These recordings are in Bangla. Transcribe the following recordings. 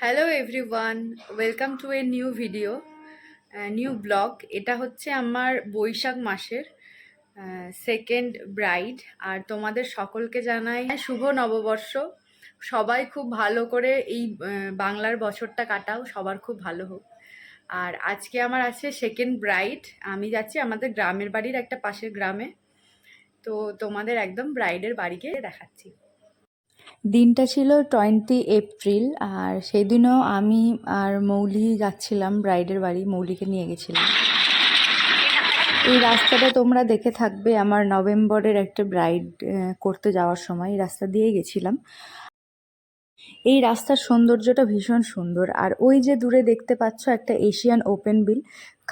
Hello everyone, welcome to a new video, new blog. এটা হচ্ছে আমার বৈশাখ মাসের সেকেন্ড ব্রাইড। আর তোমাদের সকলকে জানাই শুভ নববর্ষ। সবাই খুব ভালো করে এই বাংলার বছরটা কাটাও, সবার খুব ভালো হোক। আর আজকে আমার আছে সেকেন্ড ব্রাইড। আমি যাচ্ছি আমাদের গ্রামের বাড়ির একটা পাশের গ্রামে। তো তোমাদের একদম ব্রাইডের বাড়িকে দেখাচ্ছি। দিনটা ছিল 20 এপ্রিল, আর সেদিনও আমি আর মৌলি যাচ্ছিলাম ব্রাইডের বাড়ি। মৌলিকে নিয়ে গেছিলাম। এই রাস্তাটা তোমরা দেখে থাকবে, আমার নভেম্বরের একটা ব্রাইড করতে যাওয়ার সময় এই রাস্তা দিয়ে গেছিলাম। এই রাস্তার সৌন্দর্যটা ভীষণ সুন্দর। আর ওই যে দূরে দেখতে পাচ্ছ একটা এশিয়ান ওপেন বিল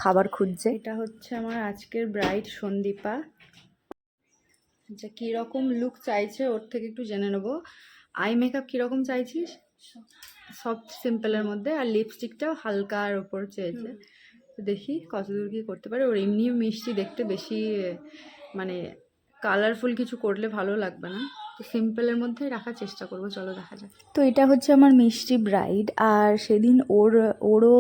খাবার খুঁজছে, এটা হচ্ছে আমার আজকের ব্রাইড সন্দীপা। আচ্ছা, কীরকম লুক চাইছে ওর থেকে একটু জেনে নেবো। আই মেকআপ কীরকম চাইছিস? সফট সিম্পলের মধ্যে, আর লিপস্টিকটাও হালকার ওপর চেয়েছে। দেখি কতদূর কী করতে পারে। ওর এমনি মিষ্টি দেখতে, বেশি মানে কালারফুল কিছু করলে ভালো লাগবে না, তো সিম্পলের মধ্যেই রাখার চেষ্টা করবো। চলো দেখা যাক। তো এটা হচ্ছে আমার মিষ্টি ব্রাইড। আর সেদিন ওরও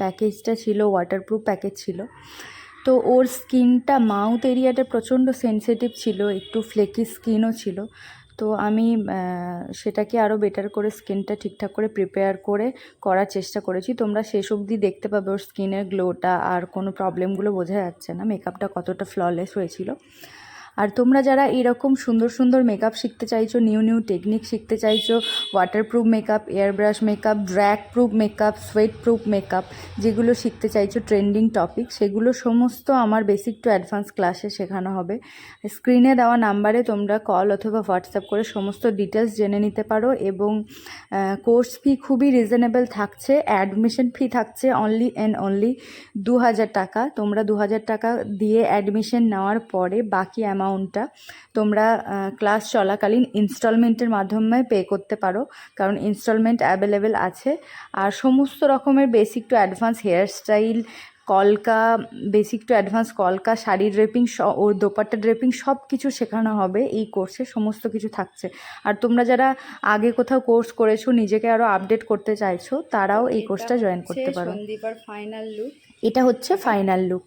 প্যাকেজটা ছিল ওয়াটারপ্রুফ প্যাকেজ ছিল। তো ওর স্কিনটা মাউথ এরিয়াটা প্রচণ্ড সেনসিটিভ ছিল, একটু ফ্লেকি স্কিনও ছিল। তো আমি সেটাকে আরও বেটার করে স্কিনটা ঠিকঠাক করে প্রিপেয়ার করে করার চেষ্টা করেছি। তোমরা শেষ অবধি দেখতে পাবে ওর স্কিনের গ্লোটা, আর কোনো প্রবলেমগুলো বোঝা যাচ্ছে না, মেকআপটা কতটা ফ্ললেস হয়েছিল। আর তোমরা যারা এরকম সুন্দর সুন্দর মেকআপ শিখতে চাইছো, নিউ নিউ টেকনিক শিখতে চাইছো, waterproof makeup, airbrush makeup, drag proof makeup, sweat proof makeup, যেগুলো শিখতে চাইছো ট্রেন্ডিং টপিক, সেগুলো সমস্ত আমার বেসিক টু অ্যাডভান্স ক্লাসে শেখানো হবে। স্ক্রিনে দেওয়া নাম্বারে তোমরা কল অথবা হোয়াটসঅ্যাপ করে সমস্ত ডিটেলস জেনে নিতে পারো। এবং কোর্স ফি খুবই রিজনেবল থাকছে। অ্যাডমিশন ফি থাকছে অনলি অ্যান্ড অনলি 2000 টাকা। তোমরা 2000 টাকা দিয়ে অ্যাডমিশন নেওয়ার পরে বাকি অ্যামাউন্টটা তোমরা ক্লাস চলাকালীন ইনস্টলমেন্টের মাধ্যমে পে করতে পারো, কারণ ইনস্টলমেন্ট অ্যাভেলেবেল আছে। আর সমস্ত রকমের basic to advance hair style, কলকা, বেসিক টু অ্যাডভান্স কলকা, শাড়ি ড্রেপিং, ও দোপাট্টা ড্রেপিং সব কিছু শেখানো হবে এই কোর্সে, সমস্ত কিছু থাকছে। আর তোমরা যারা আগে কোথাও কোর্স করেছো, নিজেকে আরও আপডেট করতে চাইছো, তারাও এই কোর্সটা জয়েন করতে পারো। সন্দীপার ফাইনাল লুক এটা হচ্ছে। ফাইনাল লুক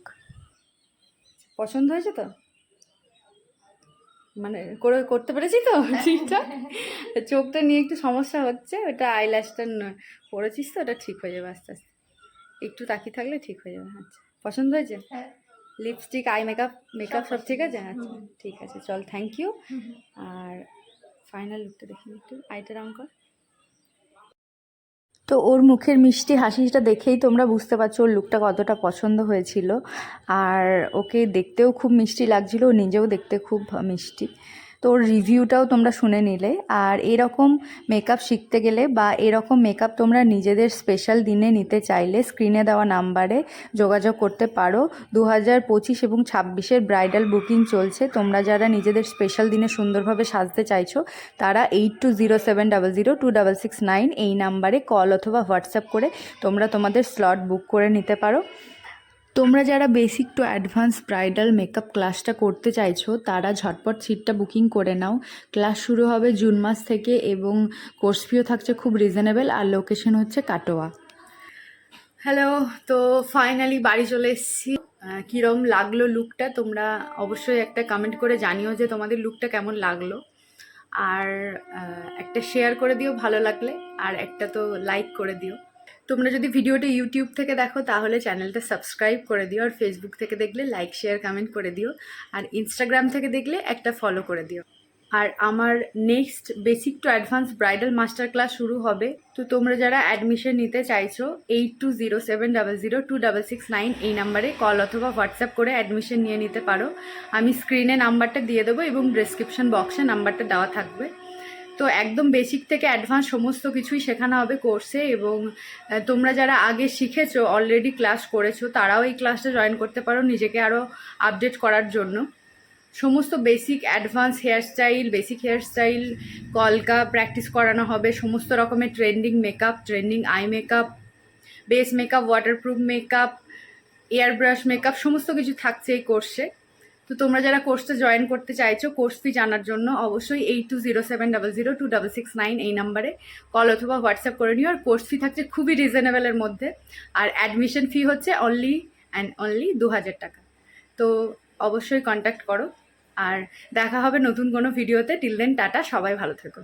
পছন্দ হয়েছে তো? মানে করতে পেরেছি তো ঠিকঠাক? চোখটা নিয়ে একটু সমস্যা হচ্ছে, ওটা আইল্যাশটা পড়েছিস তো, ওটা ঠিক হয়ে যাবে আস্তে আস্তে। একটু তাকিয়ে থাকলে ঠিক হয়ে যাবে। আচ্ছা, পছন্দ হয়েছে? লিপস্টিক, আই মেকআপ সব ঠিক আছে? আচ্ছা ঠিক আছে, চল, থ্যাংক ইউ। আর ফাইনাল লুকটা দেখি একটু, আইটা রাউন্ড কর। তো ওর মুখের মিষ্টি হাসিটা দেখেই তোমরা বুঝতে পারছো ওর লুকটা কতটা পছন্দ হয়েছিল। আর ওকে দেখতেও খুব মিষ্টি লাগছিল, ও নিজেও দেখতে খুব মিষ্টি। তো ওর রিভিউটাও তোমরা শুনে নিলে। আর এরকম মেকআপ শিখতে গেলে বা এরকম মেকআপ তোমরা নিজেদের স্পেশাল দিনে নিতে চাইলে স্ক্রিনে দেওয়া নাম্বারে যোগাযোগ করতে পারো। 2025 এবং 26-এর ব্রাইডাল বুকিং চলছে। তোমরা যারা নিজেদের স্পেশাল দিনে সুন্দরভাবে সাজতে চাইছো, তারা 8207002669 এই নাম্বারে কল অথবা হোয়াটসঅ্যাপ করে তোমরা তোমাদের স্লট বুক করে নিতে পারো। তোমরা যারা basic to advance bridal makeup ক্লাসটা করতে চাইছো, তারা ঝটপট সিটটা বুকিং করে নাও। ক্লাস শুরু হবে জুন মাস থেকে এবং কোর্স ফিও থাকছে খুব রিজনেবল। আর লোকেশন হচ্ছে কাটোয়া। হ্যালো, তো ফাইনালি বাড়ি চলে এসেছি। কীরকম লাগলো লুকটা তোমরা অবশ্যই একটা কমেন্ট করে জানিও যে তোমাদের লুকটা কেমন লাগলো। আর একটা শেয়ার করে দিও ভালো লাগলে, আর একটা তো লাইক করে দিও। তোমরা যদি ভিডিওটা ইউটিউব থেকে দেখো তাহলে চ্যানেলটা সাবস্ক্রাইব করে দিও, আর ফেসবুক থেকে দেখলে লাইক শেয়ার কমেন্ট করে দিও, আর ইনস্টাগ্রাম থেকে দেখলে একটা ফলো করে দিও। আর আমার next basic to advance bridal master class শুরু হবে। তো তোমরা যারা অ্যাডমিশন নিতে চাইছো 8207002669 এই নাম্বারে কল অথবা হোয়াটসঅ্যাপ করে অ্যাডমিশন নিয়ে নিতে পারো। আমি স্ক্রিনে নাম্বারটা দিয়ে দেবো এবং ডেসক্রিপশন বক্সে নাম্বারটা দেওয়া থাকবে। তো একদম বেসিক থেকে অ্যাডভান্স সমস্ত কিছুই শেখানো হবে কোর্সে। এবং তোমরা যারা আগে শিখেছো, অলরেডি ক্লাস করেছো, তারাও এই ক্লাসটা জয়েন করতে পারো নিজেকে আরও আপডেট করার জন্য। সমস্ত basic advance basic hair style, কলকা প্র্যাকটিস করানো হবে। সমস্ত রকমের trending makeup, trending eye makeup, base makeup, waterproof makeup, airbrush makeup, সমস্ত কিছু থাকছে এই কোর্সে। তো তোমরা যারা কোর্সে জয়েন করতে চাইছো, কোর্স ফি জানার জন্য অবশ্যই 8207002669 এই নাম্বারে কল অথবা হোয়াটসঅ্যাপ করে নিও। আর কোর্স ফি থাকছে খুবই রিজনেবলের মধ্যে, আর অ্যাডমিশন ফি হচ্ছে অনলি অ্যান্ড অনলি 2000 টাকা। তো অবশ্যই কন্ট্যাক্ট করো, আর দেখা হবে নতুন কোনো ভিডিওতে। টিল দেন টাটা, সবাই ভালো থেকো।